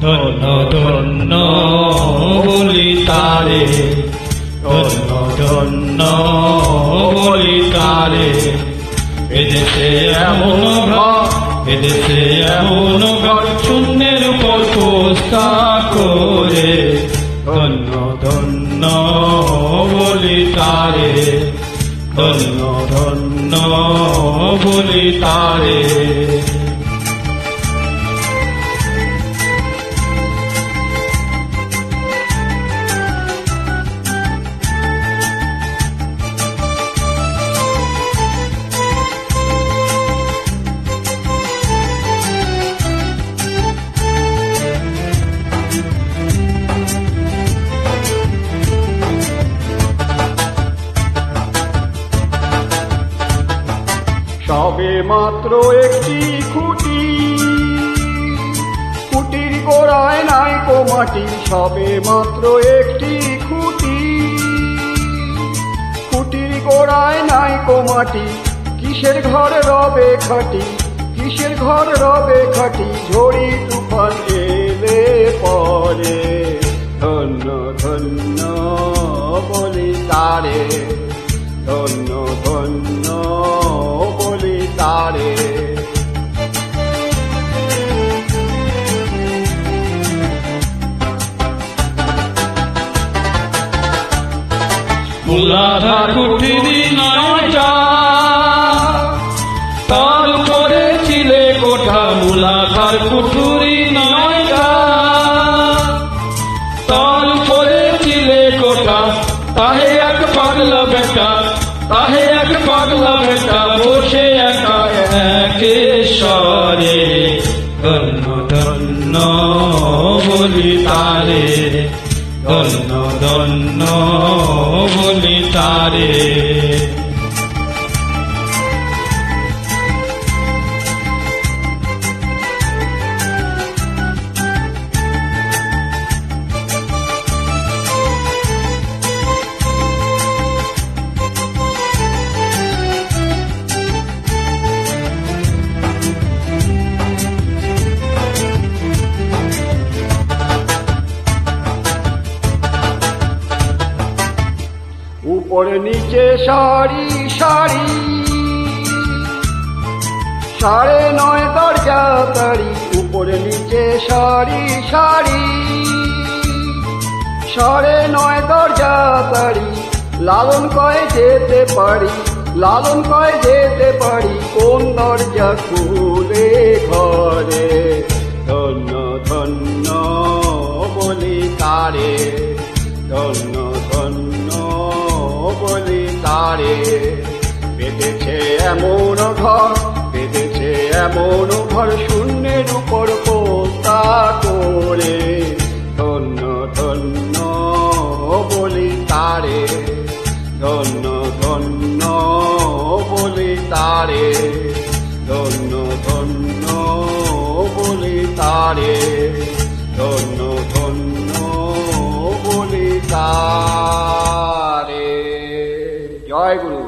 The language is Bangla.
ধন্য ধন্য বলি তারে, ধন্য ধন্য বলি তারে। এদেশে এমন ঘর, এদেশে এমন ঘর শূন্যের উপর পোস্তা করে, ধন্য ধন্য বলি তারে, ধন্য ধন্য বলি তারে। সবে মাত্র একটি খুঁটি, খুঁটির গোড়ায় নাই কো মাটি। সবে মাত্র একটি খুঁটি, খুঁটির গোড়ায় নাই কো মাটি। কিসের ঘর রবে খাটি, কিসের ঘর রবে খাটি। ঝড়ি তুফান এলে পরে, ধন্য ধন্য বলি তারে, ধন্য ধন্য বলি তারে। মূলাধার কুঠিরি নয়টা, তার উপরে ছিলে কোঠা। মূলাধার কুঠুরি নয়টা, তার উপরে ছিলে কোঠা। তাহে এক পাগলা বেটা, তাহে এক পাগলা বেটা বসে একা একেশ্বরে, ধন্য ধন্য বলি তারে, ধন্য ধন্য বলি তারে। উপরে নিচে সারি সারি, 9.5 দরজা তারি। উপরে নিচে সারি সারি, 9.5 দরজা তারি। লালন কয় যেতে পারি, লালন কয় যেতে পারি। কোন দরজা খুলে ঘরে, ধন্য ধন্য বলি তারে, ধন্য ধন্য বলি তারে। পেতেছে এমন ঘর, পেতেছে এমন ঘর শূন্যের উপর পোস্তা করে, ধন্য ধন্য বলি তারে, ধন্য ধন্য বলি তারে, ধন্য ধন্য বলি তারে, ধন্য ধন্য বলি তারে। জয় গুরু।